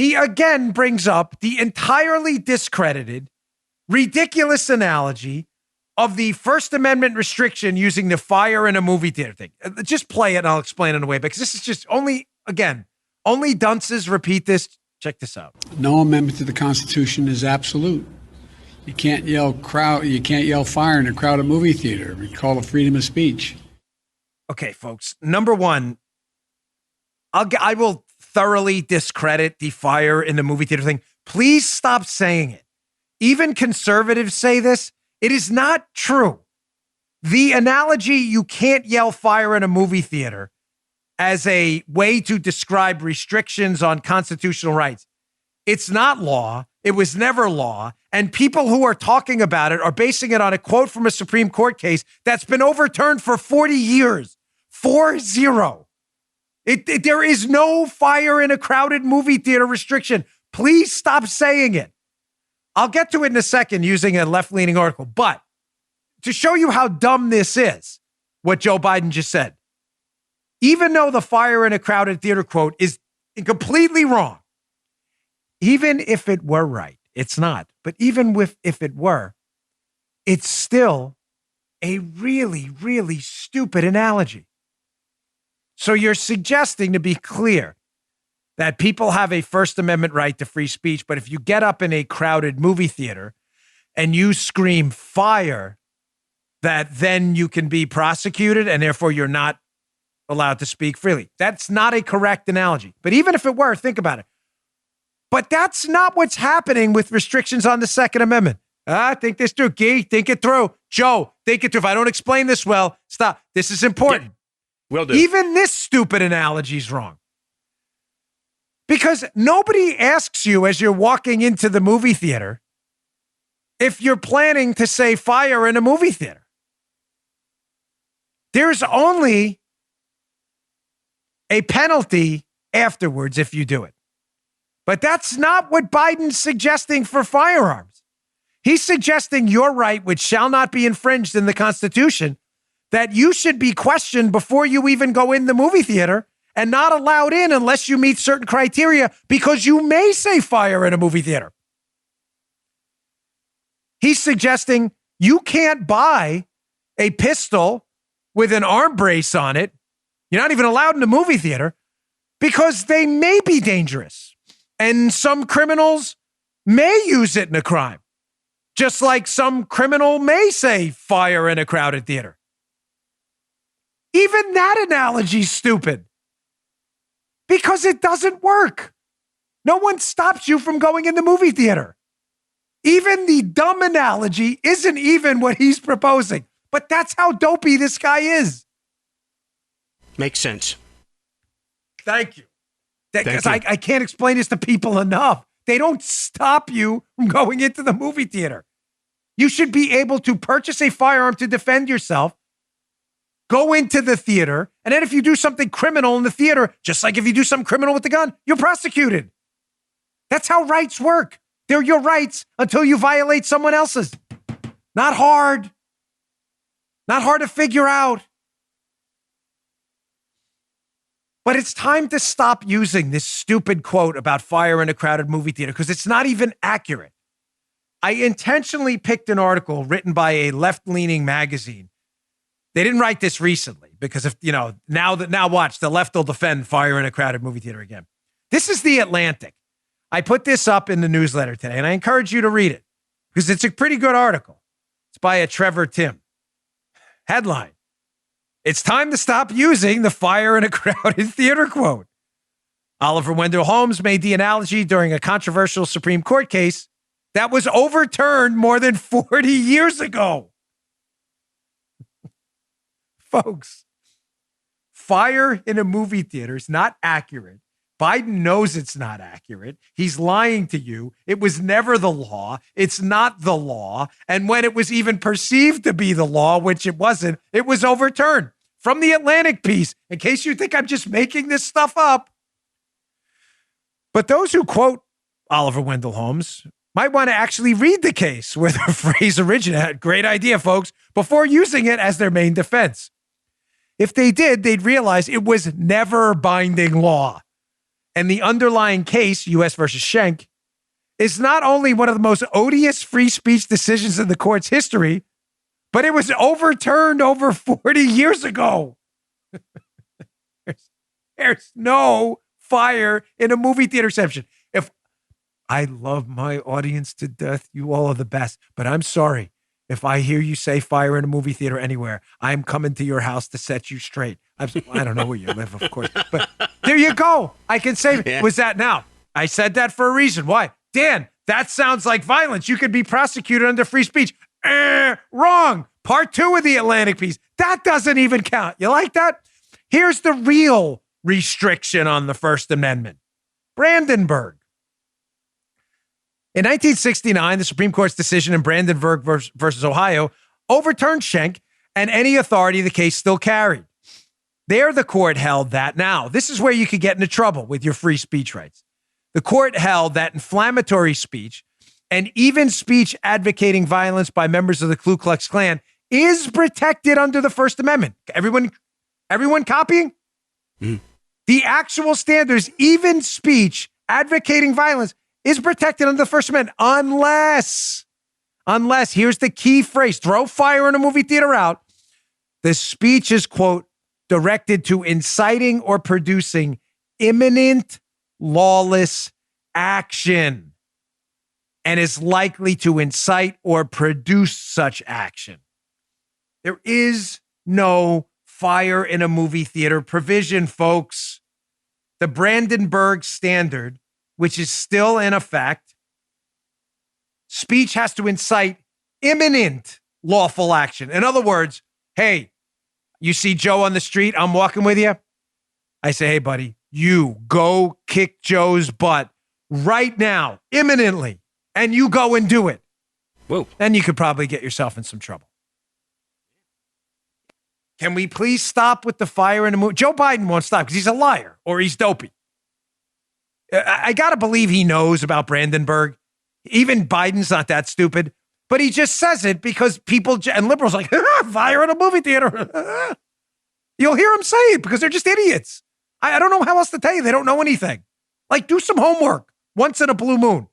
he again brings up the entirely discredited, ridiculous analogy of the First Amendment restriction using the fire in a movie theater thing. Just play it and I'll explain it in a way, because this is just only dunces repeat this. Check this out. No amendment to the Constitution is absolute. You can't yell fire in a crowded movie theater. We call it freedom of speech. Okay, folks. Number one, I will thoroughly discredit the fire in the movie theater thing. Please stop saying it. Even conservatives say this. It is not true. The analogy, you can't yell fire in a movie theater, as a way to describe restrictions on constitutional rights, it's not law. It was never law. And people who are talking about it are basing it on a quote from a Supreme Court case that's been overturned for 40 years. 4-0. There is no fire in a crowded movie theater restriction. Please stop saying it. I'll get to it in a second using a left-leaning article. But to show you how dumb this is, what Joe Biden just said, even though the fire in a crowded theater quote is completely wrong, even if it were right, it's not. But even if it were, it's still a really, really stupid analogy. So you're suggesting, to be clear, that people have a First Amendment right to free speech, but if you get up in a crowded movie theater and you scream fire, that then you can be prosecuted and therefore you're not allowed to speak freely. That's not a correct analogy. But even if it were, think about it. But that's not what's happening with restrictions on the Second Amendment. Think this through. Gee, think it through. Joe, think it through. If I don't explain this well, stop. This is important. Will do. Even this stupid analogy is wrong. Because nobody asks you as you're walking into the movie theater if you're planning to say fire in a movie theater. There's only a penalty afterwards if you do it. But that's not what Biden's suggesting for firearms. He's suggesting your right, which shall not be infringed in the Constitution, that you should be questioned before you even go in the movie theater and not allowed in unless you meet certain criteria, because you may say fire in a movie theater. He's suggesting you can't buy a pistol with an arm brace on it. You're not even allowed in the movie theater because they may be dangerous. And some criminals may use it in a crime, just like some criminal may say fire in a crowded theater. Even that analogy's stupid because it doesn't work. No one stops you from going in the movie theater. Even the dumb analogy isn't even what he's proposing, but that's how dopey this guy is. Makes sense. Thank you. Because I can't explain this to people enough. They don't stop you from going into the movie theater. You should be able to purchase a firearm to defend yourself, go into the theater, and then if you do something criminal in the theater, just like if you do something criminal with the gun, you're prosecuted. That's how rights work. They're your rights until you violate someone else's. Not hard. Not hard to figure out. But it's time to stop using this stupid quote about fire in a crowded movie theater because it's not even accurate. I intentionally picked an article written by a left-leaning magazine. They didn't write this recently because if now watch, the left will defend fire in a crowded movie theater again. This is The Atlantic. I put this up in the newsletter today, and I encourage you to read it because it's a pretty good article. It's by a Trevor Timm. Headline: it's time to stop using the fire in a crowded theater quote. Oliver Wendell Holmes made the analogy during a controversial Supreme Court case that was overturned more than 40 years ago. Folks, fire in a movie theater is not accurate. Biden knows it's not accurate. He's lying to you. It was never the law. It's not the law. And when it was even perceived to be the law, which it wasn't, it was overturned. From the Atlantic piece, in case you think I'm just making this stuff up. But those who quote Oliver Wendell Holmes might want to actually read the case where the phrase originated. Great idea, folks, before using it as their main defense. If they did, they'd realize it was never binding law. And the underlying case, U.S. versus Schenck, is not only one of the most odious free speech decisions in the court's history, but it was overturned over 40 years ago. There's no fire in a movie theater exception. If I love my audience to death, you all are the best, but I'm sorry. If I hear you say fire in a movie theater anywhere, I'm coming to your house to set you straight. I don't know where you live, of course, but there you go. I can say, was that now? I said that for a reason. Why? Dan, that sounds like violence. You could be prosecuted under free speech. Wrong. Part 2 of the Atlantic piece. That doesn't even count. You like that? Here's the real restriction on the First Amendment. Brandenburg. In 1969, the Supreme Court's decision in Brandenburg versus Ohio overturned Schenck, and any authority the case still carried. There, the court held that now, this is where you could get into trouble with your free speech rights. The court held that inflammatory speech and even speech advocating violence by members of the Ku Klux Klan is protected under the First Amendment. Everyone copying? The actual standards, even speech advocating violence, is protected under the First Amendment unless, here's the key phrase, throw fire in a movie theater out, the speech is, quote, directed to inciting or producing imminent lawless action and is likely to incite or produce such action. There is no fire in a movie theater provision, folks. The Brandenburg Standard, which is still in effect, speech has to incite imminent lawful action. In other words, hey, you see Joe on the street, I'm walking with you. I say, hey, buddy, you go kick Joe's butt right now, imminently, and you go and do it. Whoa. Then you could probably get yourself in some trouble. Can we please stop with the fire in the movie? Joe Biden won't stop because he's a liar or he's dopey. I got to believe he knows about Brandenburg. Even Biden's not that stupid, but he just says it because people and liberals are like, fire in a movie theater. You'll hear him say it because they're just idiots. I don't know how else to tell you. They don't know anything. Like, do some homework once in a blue moon.